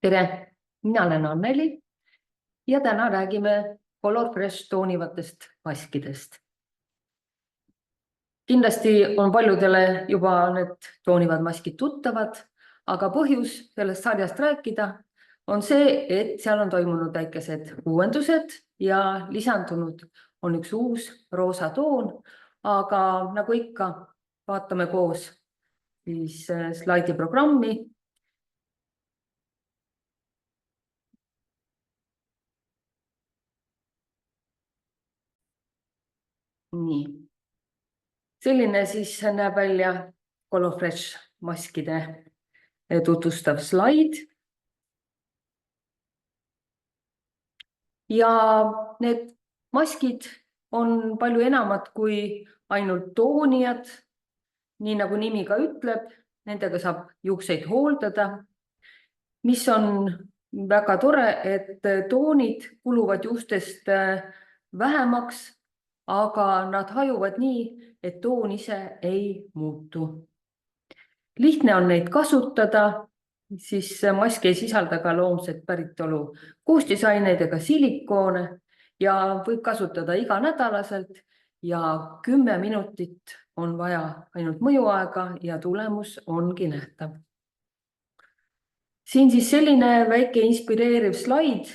Tere, mina olen Anneli ja täna räägime Color Fresh toonivatest maskidest. Kindlasti on paljudele juba need toonivad maskid tuttavad, aga põhjus sellest sarjast rääkida on see, et seal on toimunud väikesed uuendused ja lisandunud on üks uus roosa toon, aga nagu ikka, vaatame koos siis slaidiprogrammi. Nii. Selline siis näeb välja Color Fresh maskide tutvustav slaid. Ja need maskid on palju enamad kui ainult toonijad, nii nagu nimi ka ütleb, nendega saab juukseid hooldada. Mis on väga tore, et toonid kuluvad juustest vähemaks, aga nad hajuvad nii, et toon ise ei muutu. Lihtne on neid kasutada, siis mask ei sisalda ka loomset päritolu koostisaineid ega silikoone ja võib kasutada iganädalaselt ja 10 minutit on vaja ainult mõjuaega ja tulemus ongi nähtav. Siin siis selline väike inspireeriv slaid,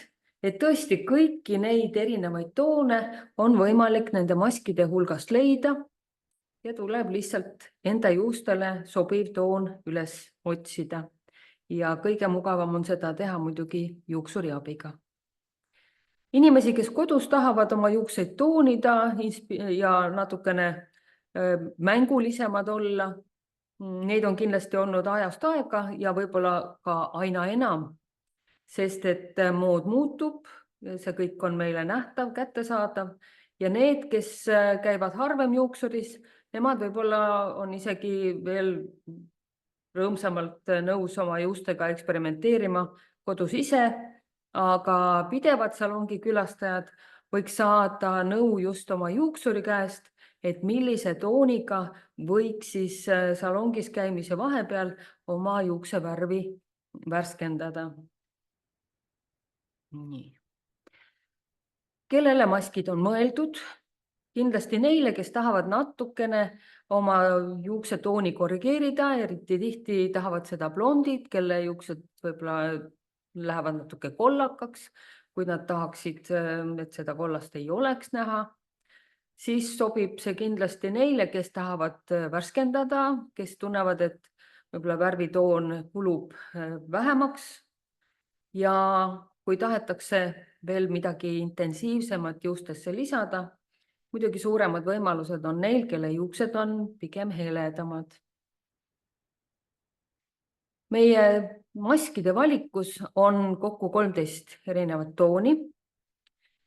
et tõesti kõiki neid erinevaid toone on võimalik nende maskide hulgast leida ja tuleb lihtsalt enda juustele sobiv toon üles otsida. Ja kõige mugavam on seda teha muidugi juuksuri abiga. Inimesi, kes kodus tahavad oma juukseid toonida ja natukene mängulisemad olla, neid on kindlasti olnud ajast aega ja võib-olla ka aina enam, sest et mood muutub, see kõik on meile nähtav, kättesaadav ja need, kes käivad harvem juuksuris, nemad võib-olla on isegi veel rõõmsamalt nõus oma juustega eksperimenteerima kodus ise, aga pidevad salongi külastajad võiks saada nõu just oma juuksuri käest, et millise tooniga võiks siis salongis käimise vahepeal oma juuksevärvi värskendada. Nii. Kellele maskid on mõeldud? Kindlasti neile, kes tahavad natukene oma juuksetooni korrigeerida, eriti tihti tahavad seda blondid, kelle juuksed võib-olla lähevad natuke kollakaks, kui nad tahaksid, et seda kollast ei oleks näha. Siis sobib see kindlasti neile, kes tahavad värskendada, kes tunnevad, et võib-olla värvitoon kulub vähemaks ja kui tahetakse veel midagi intensiivsemat juustesse lisada, muidugi suuremad võimalused on neil, kelle juuksed on pigem heledamad. Meie maskide valikus on kokku 13 erinevat tooni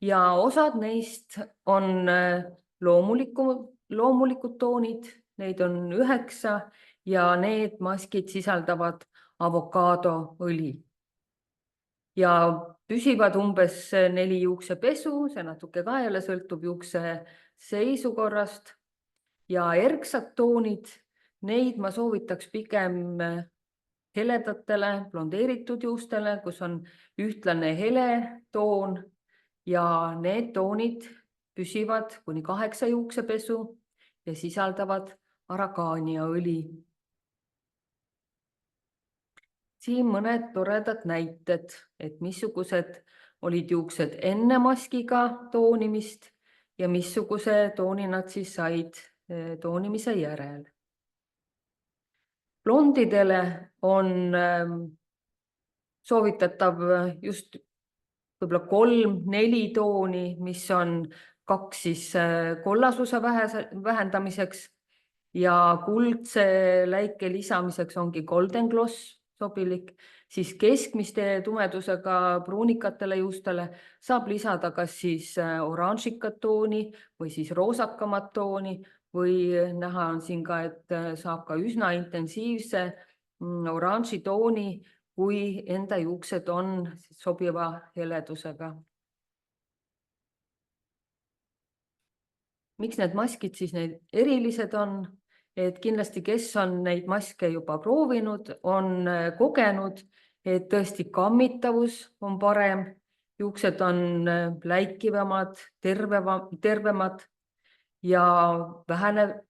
ja osad neist on loomulikud toonid, neid on 9 ja need maskid sisaldavad avokaadoõli. Ja püsivad umbes 4 juuksepesu, see natuke ka jälle sõltub juukse seisukorrast ja erksad toonid, neid ma soovitaks pigem heledatele, blondeeritud juustele, kus on ühtlane hele toon ja need toonid püsivad kuni 8 juuksepesu ja sisaldavad aragaaniaõli. Siin mõned toredad näited, et missugused olid juuksed enne maskiga toonimist ja missuguse tooni nad siis said toonimise järel. Blondidele on soovitatav just võib-olla 3-4 tooni, mis on 2 siis kollasuse vähendamiseks ja kuldse läike lisamiseks ongi golden gloss sobilik, siis keskmiste tumedusega pruunikatele juustele saab lisada kas siis oranžikat tooni või siis roosakamat tooni või näha on siin ka, et saab ka üsna intensiivse oranži tooni, kui enda juuksed on sobiva heledusega. Miks need maskid siis need erilised on? Et kindlasti, kes on neid maske juba proovinud, on kogenud, et tõesti kammitavus on parem, juuksed on läikivamad, tervemad ja väheneb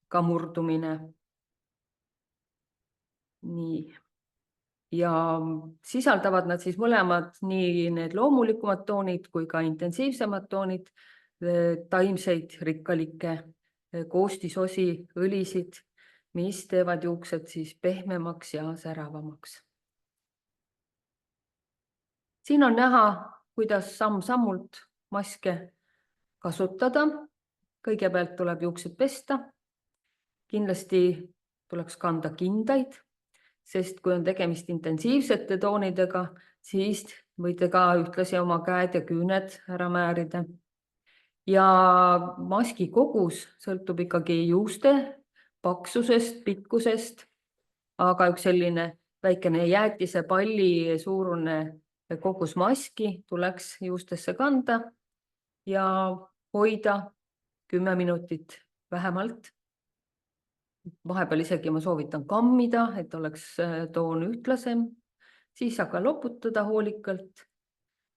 ka murdumine. Nii. Ja sisaldavad nad siis mõlemad nii need loomulikumad toonid kui ka intensiivsemad toonid, taimseid rikkalikke koostisosi, õlisid, mis teevad juuksed siis pehmemaks ja säravamaks. Siin on näha, kuidas samm-sammult maske kasutada. Kõigepealt tuleb juuksed pesta. Kindlasti tuleks kanda kindaid, sest kui on tegemist intensiivsete toonidega, siis võite ka ühtlasi oma käed ja küüned ära määrida. Ja maski kogus sõltub ikkagi juuste paksusest, pikkusest, aga üks selline väikene jäätisepalli suurune kogus maski tuleks juustesse kanda ja hoida 10 minutit vähemalt. Vahepeal isegi ma soovitan kammida, et oleks toon ühtlasem, siis aga loputada hoolikalt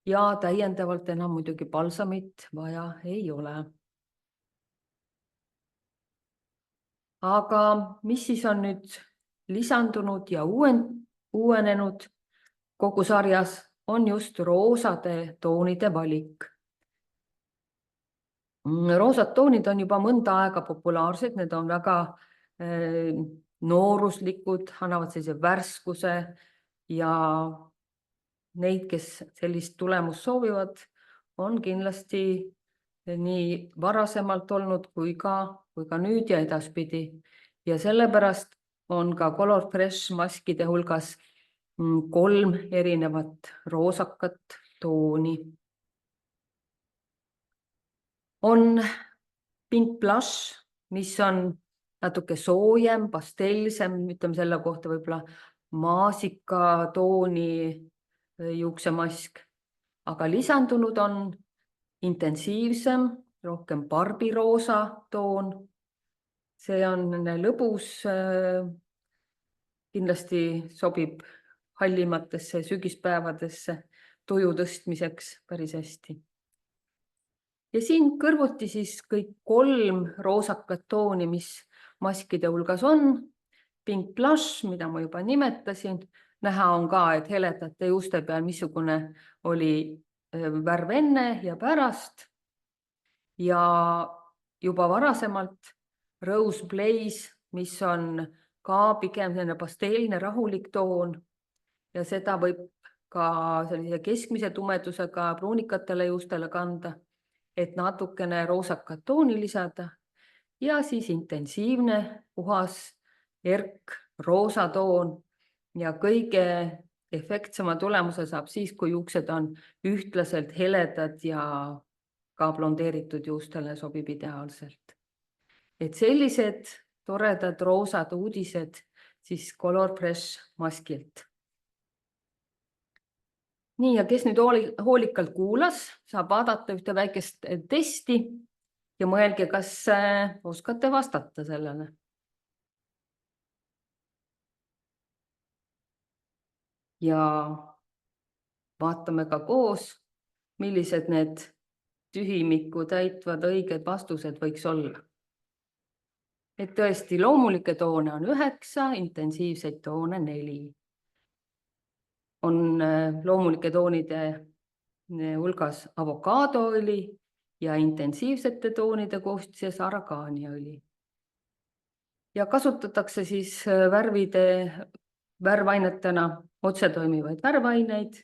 ja täiendavalt enam muidugi balsamit vaja ei ole. Aga mis siis on nüüd lisandunud ja uuenenud kogu sarjas, on just roosade toonide valik. Roosad toonid on juba mõnda aega populaarsed, need on väga nooruslikud, annavad sellise värskuse ja neid, kes sellist tulemust soovivad, on kindlasti nii varasemalt olnud kui ka nüüd ja edaspidi. Ja sellepärast on ka Color Fresh maskide hulgas 3 erinevat roosakat tooni. On Pink Blush, mis on natuke soojem, pastellsem, ütleme selle kohta võib-olla maasika tooni juuksemask, aga lisandunud on intensiivsem, rohkem barbiroosa toon. See on lõbus, kindlasti sobib hallimatesse sügispäevadesse tuju tõstmiseks päris hästi. Ja siin kõrvuti siis kõik 3 roosakat tooni, mis maskide hulgas on. Pink Blush, mida ma juba nimetasin, näha on ka, et heledate juuste peal missugune oli värv enne ja pärast. Ja juba varasemalt Rose Blaze, mis on ka pigem pastellne rahulik toon ja seda võib ka sellise keskmise tumedusega pruunikatele juustele kanda, et natukene roosakat tooni lisada ja siis intensiivne, puhas, erk, roosa toon ja kõige efektsema tulemuse saab siis, kui juuksed on ühtlaselt heledad ja ka blondeeritud juustele sobib ideaalselt. Et sellised toredad roosad uudised siis Color Fresh maskilt. Nii, ja kes nüüd hoolikalt kuulas, saab vaadata ühte väikest testi ja mõelge, kas oskate vastata sellele. Ja vaatame ka koos, millised need tühimikku täitvad õiged vastused võiks olla. Et tõesti loomulikke toone on 9, intensiivseid toone 4. On loomulike toonide hulgas avokaadooõli ja intensiivsete toonide koostises argaaniaõli. Ja kasutatakse siis värvainetena otsetoimivaid värvaineid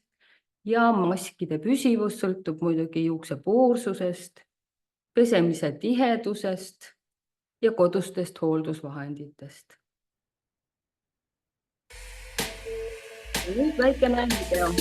ja maskide püsivus sõltub muidugi juukse poorsusest, pesemise tihedusest ja kodustest hooldusvahenditest. Nüüd väikene video.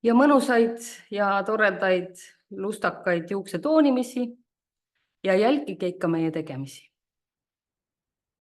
ja mõnusaid ja toredaid lustakaid juuksetoonimisi ja jälgige ikka meie tegemisi.